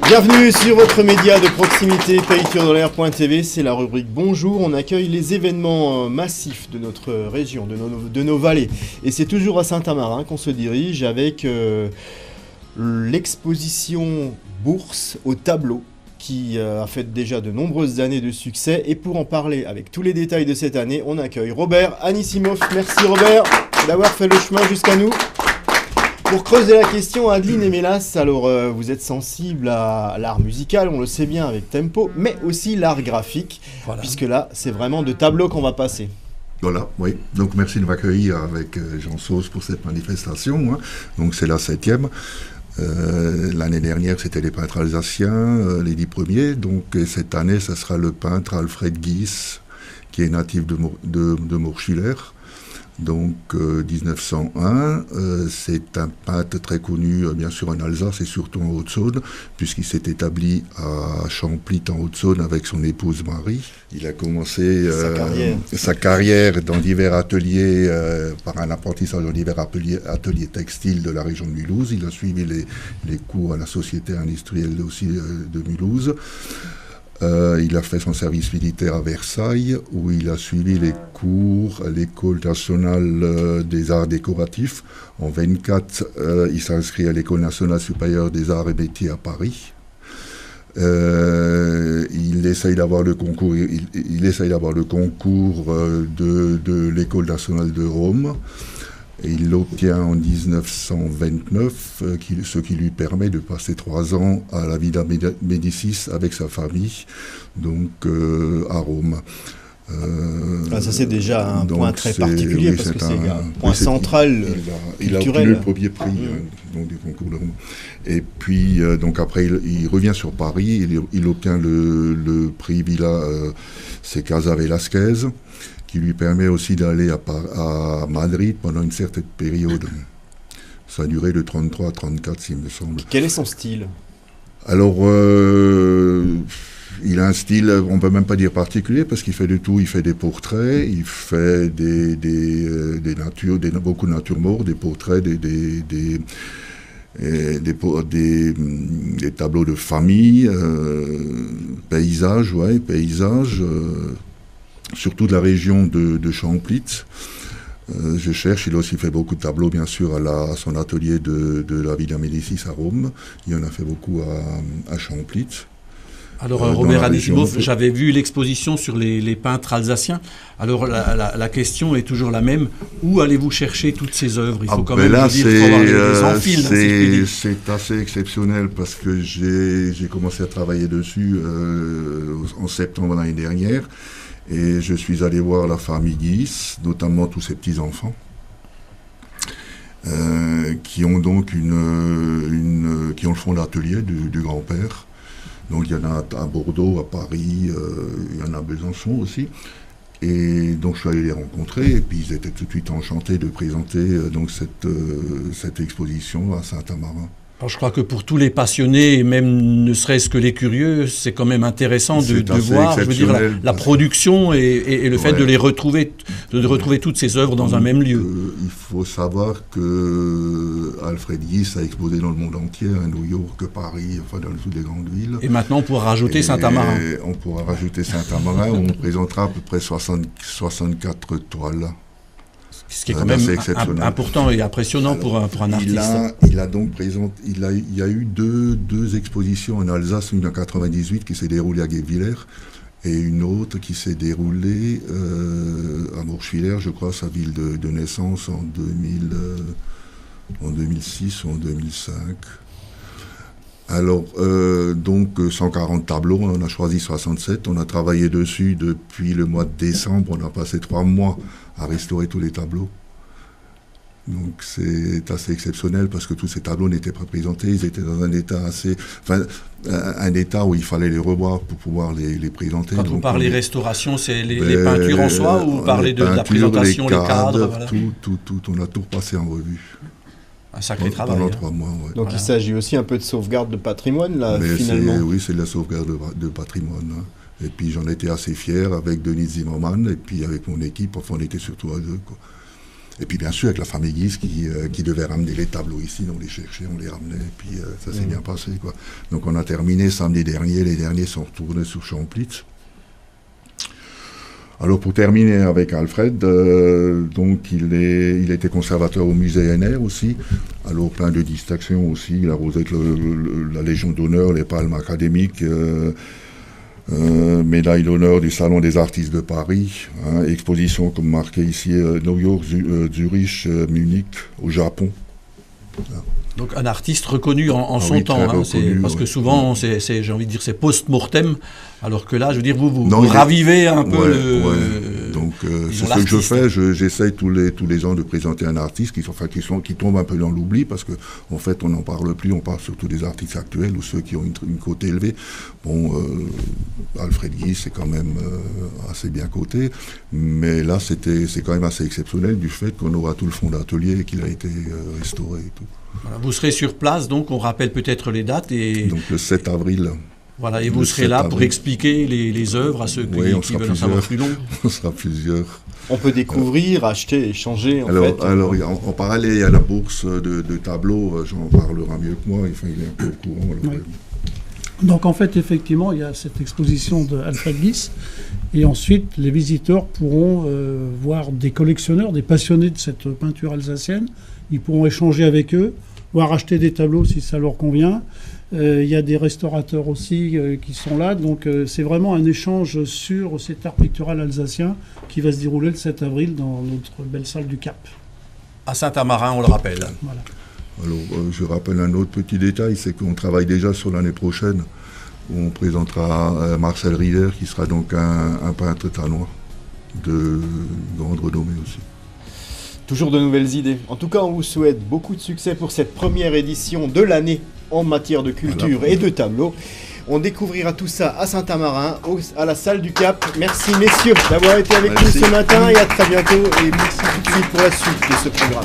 Bienvenue sur votre média de proximité, PayTurDollar.tv, c'est la rubrique Bonjour. On accueille les événements massifs de notre région, de nos vallées. Et c'est toujours à Saint-Amarin qu'on se dirige avec l'exposition Bourse au tableau, qui a fait déjà de nombreuses années de succès. Et pour en parler avec tous les détails de cette année, on accueille Robert Anissimov. Merci Robert d'avoir fait le chemin jusqu'à nous. Pour creuser la question, Adeline et Mélas, alors vous êtes sensible à l'art musical, on le sait bien avec Tempo, mais aussi l'art graphique, voilà. Puisque là, c'est vraiment de tableaux qu'on va passer. Voilà, oui. Donc merci de m'accueillir avec Jean Sauce pour cette manifestation. Hein. Donc c'est la 7e. L'année dernière, c'était les peintres alsaciens, les 10 premiers. Donc cette année, ça sera le peintre Alfred Gies, qui est natif de Morschiller. Donc 1901, c'est un peintre très connu bien sûr en Alsace et surtout en Haute-Saône, puisqu'il s'est établi à Champlit en Haute-Saône avec son épouse Marie. Il a commencé sa carrière dans divers ateliers, par un apprentissage dans divers ateliers textiles de la région de Mulhouse. Il a suivi les cours à la Société industrielle aussi de Mulhouse. Il a fait son service militaire à Versailles, où il a suivi les cours à l'École nationale des arts décoratifs. En 1924, il s'inscrit à l'École nationale supérieure des arts et métiers à Paris. Il essaye d'avoir le concours, de l'École nationale de Rome. Et il l'obtient en 1929, ce qui lui permet de passer 3 ans à la Villa Médicis avec sa famille, donc à Rome. Ça c'est déjà un point très particulier, parce que c'est un point central il a obtenu le premier prix donc, du concours de Rome. Et puis donc après il revient sur Paris, il obtient le prix Villa c'est Casa Velasquez, qui lui permet aussi d'aller à Madrid pendant une certaine période. Ça a duré de 33 à 34, s'il me semble. Quel est son style ? Alors, il a un style, on ne peut même pas dire particulier, parce qu'il fait de tout. Il fait des portraits, il fait des natures, beaucoup de natures mortes, des portraits, des tableaux de famille, paysages, surtout de la région de Champlit. Je cherche, il a aussi fait beaucoup de tableaux, bien sûr, à son atelier de la Villa Médicis à Rome. Il en a fait beaucoup à Champlit. Alors, Robert Anissimov, j'avais vu l'exposition sur les peintres alsaciens. Alors, la question est toujours la même. Où allez-vous chercher toutes ces œuvres ? Il faut quand même avoir les enfiles. C'est assez exceptionnel parce que j'ai commencé à travailler dessus en septembre l'année dernière. Et je suis allé voir la famille Gies, notamment tous ses petits-enfants, qui ont donc qui ont le fond d'atelier du grand-père. Donc il y en a à Bordeaux, à Paris, il y en a à Besançon aussi. Et donc je suis allé les rencontrer, et puis ils étaient tout de suite enchantés de présenter donc cette exposition à Saint-Amarin. Alors je crois que pour tous les passionnés, et même ne serait-ce que les curieux, c'est quand même intéressant de voir, je veux dire, la production et le fait de les retrouver, de retrouver toutes ces œuvres dans un même lieu. Il faut savoir que Alfred Gies a exposé dans le monde entier, à New York, Paris, enfin dans toutes les grandes villes. Et maintenant on pourra rajouter Saint-Amarin. On pourra rajouter Saint-Amarin, où on présentera à peu près 64 toiles. Ce qui est quand même important et impressionnant. Alors, pour un artiste. Il y a eu deux expositions en Alsace, une en 98 qui s'est déroulée à Guebwiller et une autre qui s'est déroulée à Morschiller, je crois, sa ville de naissance en 2006 ou en 2005. Alors, donc 140 tableaux, on a choisi 67, on a travaillé dessus depuis le mois de décembre, on a passé 3 mois à restaurer tous les tableaux. Donc c'est assez exceptionnel parce que tous ces tableaux n'étaient pas présentés, ils étaient dans un état un état où il fallait les revoir pour pouvoir les présenter. Quand on parle des restaurations, c'est les peintures en soi, ou vous parlez de la présentation, les cadres voilà. Tout, on a tout repassé en revue. Un sacré travail. Pendant 3 mois, ouais. Donc il s'agit aussi un peu de sauvegarde de patrimoine, là, finalement. Oui, c'est de la sauvegarde de patrimoine. Hein. Et puis j'en étais assez fier avec Denis Zimmermann, et puis avec mon équipe, enfin on était surtout à 2, quoi. Et puis bien sûr avec la famille Guise qui devait ramener les tableaux ici, on les cherchait, on les ramenait, et puis ça s'est bien passé, quoi. Donc on a terminé samedi dernier, les derniers sont retournés sur Champlitz. Alors pour terminer avec Alfred, donc il était conservateur au musée NR aussi, alors plein de distinctions aussi, la Rosette, la Légion d'honneur, les palmes académiques, médaille d'honneur du Salon des artistes de Paris, hein, exposition comme marqué ici, New York, Zurich, Munich, au Japon. Voilà. Donc un artiste reconnu en son temps, hein, reconnu, parce que souvent, j'ai envie de dire, c'est post-mortem, alors que là, je veux dire, vous ravivez un peu le... Ouais. Donc c'est ce que je fais, j'essaye tous les ans de présenter un artiste qui tombe un peu dans l'oubli, parce qu'en fait, on n'en parle plus, on parle surtout des artistes actuels, ou ceux qui ont une cote élevée. Bon, Alfred Guise, c'est quand même assez bien coté, mais là, c'est quand même assez exceptionnel du fait qu'on aura tout le fond d'atelier et qu'il a été restauré et tout. Voilà, vous serez sur place, donc on rappelle peut-être les dates. Donc le 7 avril. Voilà, et vous serez là pour expliquer les œuvres à ceux qui veulent en savoir plus long. On sera plusieurs. On peut découvrir, acheter, échanger. Alors en parallèle, il y a la bourse de tableaux, j'en parlera mieux que moi, enfin, il est un peu au courant. Oui. Donc en fait, effectivement, il y a cette exposition d'Alfred Guise, et ensuite les visiteurs pourront voir des collectionneurs, des passionnés de cette peinture alsacienne. Ils pourront échanger avec eux, voire acheter des tableaux si ça leur convient. Il y a des restaurateurs aussi qui sont là. Donc c'est vraiment un échange sur cet art pictural alsacien qui va se dérouler le 7 avril dans notre belle salle du Cap. À Saint-Amarin, on le rappelle. Voilà. Alors je rappelle un autre petit détail, c'est qu'on travaille déjà sur l'année prochaine, où on présentera Marcel Rieder, qui sera donc un peintre tanois de grande renommée aussi. Toujours de nouvelles idées. En tout cas, on vous souhaite beaucoup de succès pour cette première édition de l'année en matière de culture et de tableaux. On découvrira tout ça à Saint-Amarin, à la salle du Cap. Merci messieurs d'avoir été avec nous ce matin et à très bientôt. Et merci tout de suite pour la suite de ce programme.